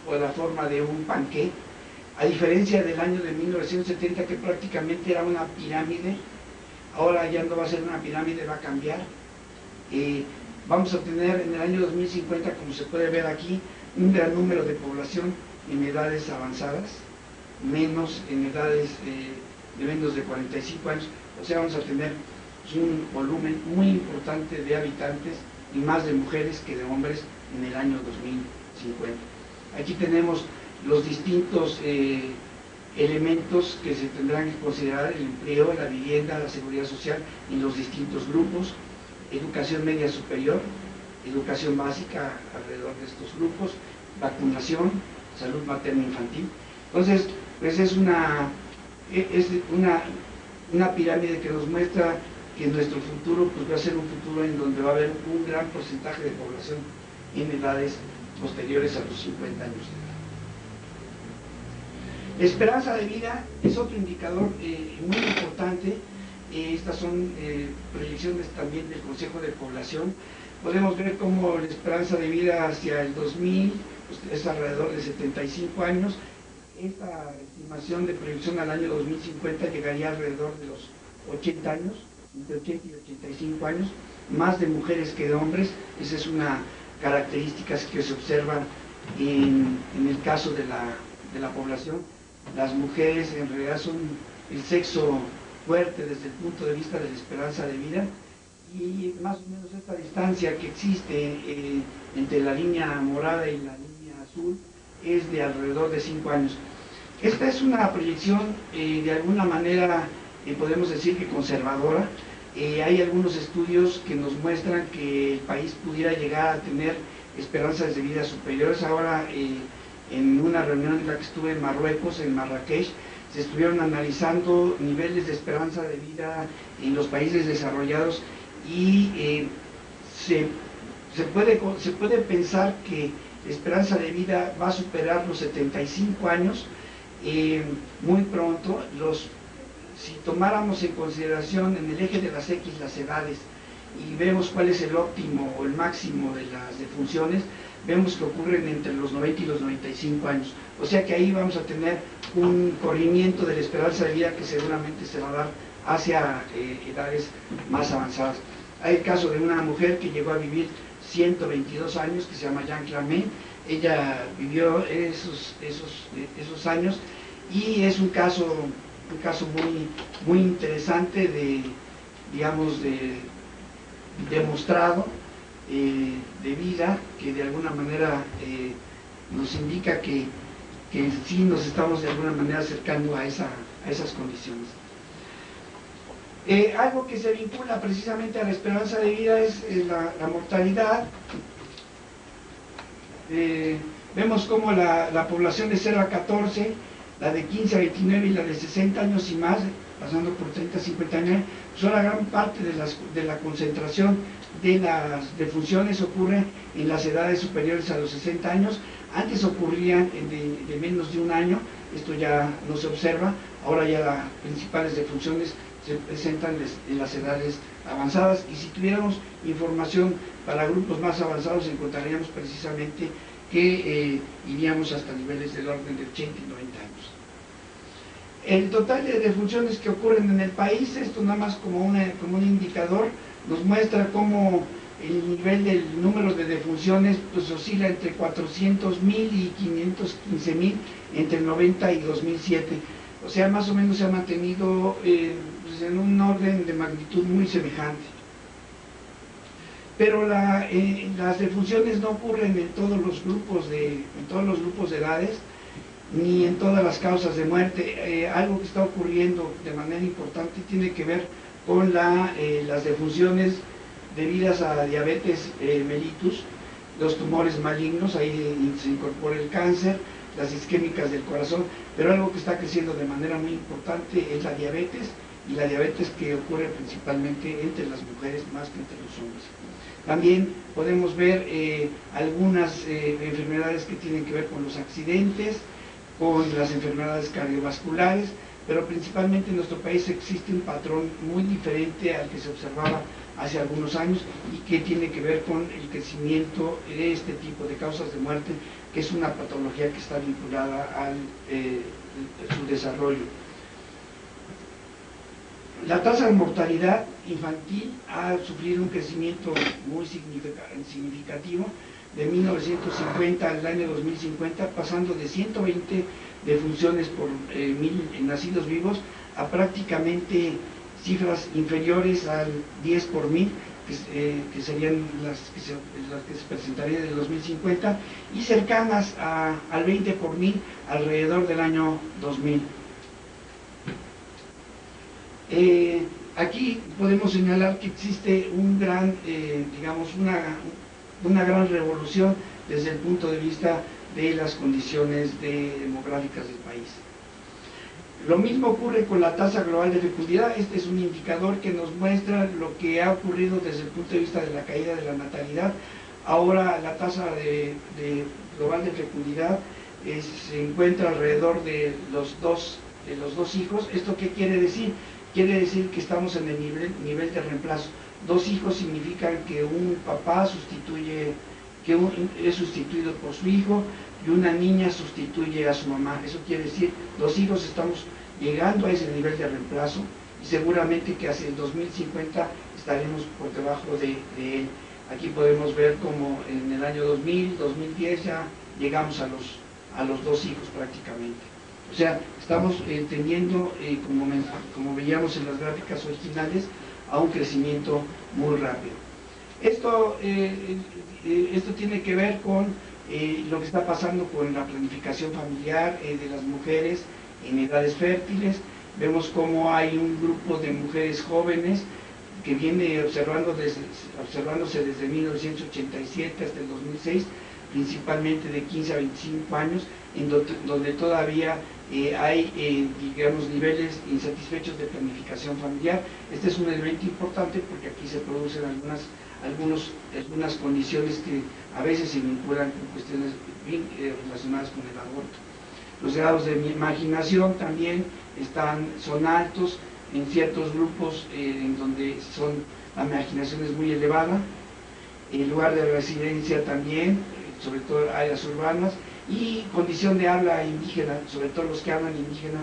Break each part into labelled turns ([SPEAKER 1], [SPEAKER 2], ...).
[SPEAKER 1] o la forma de un panqué, a diferencia del año de 1970 que prácticamente era una pirámide. Ahora ya no va a ser una pirámide, va a cambiar. Vamos a tener en el año 2050, como se puede ver aquí, un gran número de población en edades avanzadas, menos en edades de menos de 45 años, o sea, vamos a tener un volumen muy importante de habitantes y más de mujeres que de hombres en el año 2050. Aquí tenemos los distintos elementos que se tendrán que considerar: el empleo, la vivienda, la seguridad social en los distintos grupos, educación media superior, educación básica alrededor de estos grupos, vacunación, salud materno-infantil. Entonces, pues es una pirámide que nos muestra que nuestro futuro pues va a ser un futuro en donde va a haber un gran porcentaje de población en edades posteriores a los 50 años de edad. La esperanza de vida es otro indicador muy importante. Estas son proyecciones también del Consejo de Población. Podemos ver cómo la esperanza de vida hacia el 2000 pues, es alrededor de 75 años. Esta estimación de proyección al año 2050 llegaría alrededor de los 80 años, entre 80 y 85 años, más de mujeres que de hombres. Esa es una característica que se observa en el caso de la población. Las mujeres en realidad son el sexo fuerte desde el punto de vista de la esperanza de vida, y más o menos esta distancia que existe entre la línea morada y la línea azul es de alrededor de 5 años. Esta es una proyección de alguna manera podemos decir que conservadora. Hay algunos estudios que nos muestran que el país pudiera llegar a tener esperanzas de vida superiores. Ahora en una reunión en la que estuve en Marruecos, en Marrakech, se estuvieron analizando niveles de esperanza de vida en los países desarrollados y se puede pensar que la esperanza de vida va a superar los 75 años muy pronto. Si tomáramos en consideración en el eje de las X las edades y vemos cuál es el óptimo o el máximo de las defunciones, vemos que ocurren entre los 90 y los 95 años. O sea que ahí vamos a tener un corrimiento de la esperanza de vida que seguramente se va a dar hacia edades más avanzadas. Hay el caso de una mujer que llegó a vivir 122 años, que se llama Jeanne Clament. Ella vivió esos años y es un caso muy interesante digamos, demostrado de vida, que de alguna manera nos indica que sí nos estamos de alguna manera acercando a esas condiciones. Algo que se vincula precisamente a la esperanza de vida es la mortalidad. Vemos cómo la población de 0 a 14, la de 15 a 29 y la de 60 años y más, pasando por 30 a 50 años, son la gran parte de la concentración de las defunciones ocurre en las edades superiores a los 60 años. Antes ocurrían de menos de un año, esto ya no se observa. Ahora ya las principales defunciones se presentan en las edades avanzadas, y si tuviéramos información para grupos más avanzados encontraríamos precisamente que iríamos hasta niveles del orden de 80 y 90 años. El total de defunciones que ocurren en el país, esto nada más como un indicador, nos muestra cómo el nivel del número de defunciones pues oscila entre 400,000 y 515,000 entre el 90 y 2007. O sea, más o menos se ha mantenido pues en un orden de magnitud muy semejante. Pero las defunciones no ocurren en todos los grupos de edades, ni en todas las causas de muerte. Algo que está ocurriendo de manera importante tiene que ver con las defunciones debidas a diabetes mellitus, los tumores malignos, ahí se incorpora el cáncer, las isquémicas del corazón, pero algo que está creciendo de manera muy importante es la diabetes, y la diabetes que ocurre principalmente entre las mujeres más que entre los hombres. También podemos ver algunas enfermedades que tienen que ver con los accidentes, con las enfermedades cardiovasculares, pero principalmente en nuestro país existe un patrón muy diferente al que se observaba hace algunos años y que tiene que ver con el crecimiento de este tipo de causas de muerte, que es una patología que está vinculada a su desarrollo. La tasa de mortalidad infantil ha sufrido un crecimiento muy significativo de 1950 al año 2050, pasando de 120 defunciones por 1000 nacidos vivos a prácticamente cifras inferiores al 10 por 1000, que serían las que se presentarían en el 2050, y cercanas al 20 por 1000 alrededor del año 2000. Aquí podemos señalar que existe un gran, digamos, una gran revolución desde el punto de vista de las condiciones demográficas del país. Lo mismo ocurre con la tasa global de fecundidad. Este es un indicador que nos muestra lo que ha ocurrido desde el punto de vista de la caída de la natalidad. Ahora la tasa global de fecundidad se encuentra alrededor de los dos hijos. ¿Esto qué quiere decir? Quiere decir que estamos en el nivel de reemplazo. 2 hijos significan que un papá es sustituido por su hijo y una niña sustituye a su mamá. Eso quiere decir, 2 hijos, estamos llegando a ese nivel de reemplazo y seguramente que hacia el 2050 estaremos por debajo de él. Aquí podemos ver como en el año 2000, 2010 ya llegamos a los 2 hijos prácticamente. O sea, estamos teniendo, como veíamos en las gráficas originales, a un crecimiento muy rápido. Esto tiene que ver con lo que está pasando con la planificación familiar de las mujeres en edades fértiles. Vemos cómo hay un grupo de mujeres jóvenes que viene observándose desde 1987 hasta el 2006, principalmente de 15 a 25 años, en donde todavía hay, digamos, niveles insatisfechos de planificación familiar. Este es un elemento importante porque aquí se producen algunas condiciones que a veces se vinculan con cuestiones relacionadas con el aborto. Los grados de marginación también son altos en ciertos grupos en donde la marginación es muy elevada. El lugar de residencia también, sobre todo áreas urbanas, y condición de habla indígena, sobre todo los que hablan indígena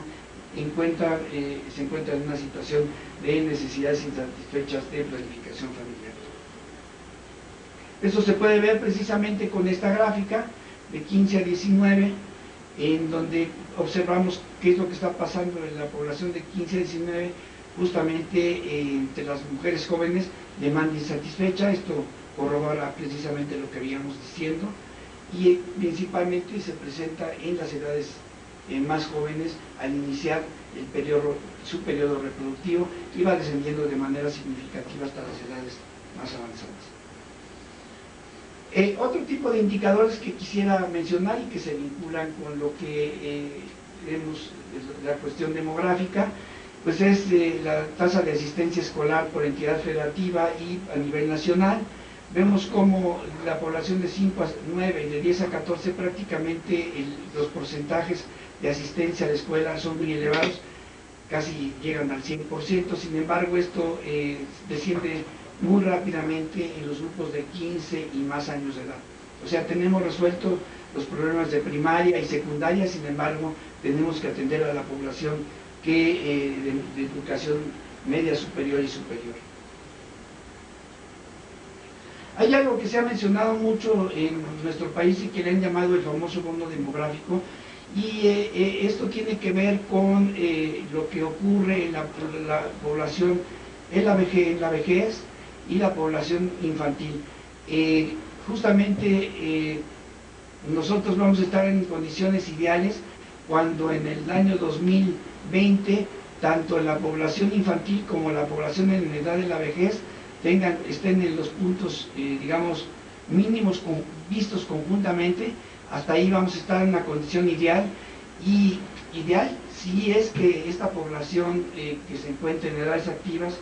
[SPEAKER 1] se encuentran en una situación de necesidades insatisfechas de planificación familiar. Esto se puede ver precisamente con esta gráfica de 15 a 19, en donde observamos qué es lo que está pasando en la población de 15 a 19, justamente entre las mujeres jóvenes, demanda insatisfecha. Esto corrobora precisamente lo que habíamos diciendo, y principalmente se presenta en las edades más jóvenes al iniciar su periodo reproductivo, y va descendiendo de manera significativa hasta las edades más avanzadas. Otro tipo de indicadores que quisiera mencionar y que se vinculan con lo que vemos, la cuestión demográfica, pues es la tasa de asistencia escolar por entidad federativa y a nivel nacional. Vemos como la población de 5 a 9 y de 10 a 14 prácticamente los porcentajes de asistencia a la escuela son muy elevados, casi llegan al 100%, sin embargo esto desciende muy rápidamente en los grupos de 15 y más años de edad. O sea, tenemos resuelto los problemas de primaria y secundaria, sin embargo tenemos que atender a la población de educación media, superior y superior. Hay algo que se ha mencionado mucho en nuestro país y que le han llamado el famoso bono demográfico, y esto tiene que ver con lo que ocurre en la población en la vejez y la población infantil. Justamente nosotros vamos a estar en condiciones ideales cuando en el año 2020 tanto la población infantil como la población en edad de la vejez estén en los puntos, digamos, mínimos vistos conjuntamente. Hasta ahí vamos a estar en una condición ideal, y ideal si es que esta población que se encuentra en edades activas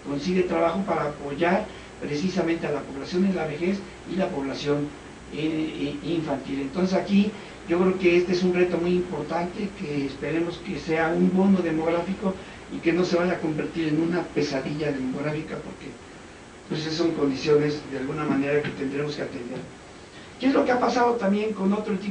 [SPEAKER 1] consigue trabajo para apoyar precisamente a la población en la vejez y la población infantil. Entonces aquí yo creo que este es un reto muy importante, que esperemos que sea un bono demográfico y que no se vaya a convertir en una pesadilla demográfica, porque pues esas son condiciones de alguna manera que tendremos que atender. ¿Qué es lo que ha pasado también con otro tipo de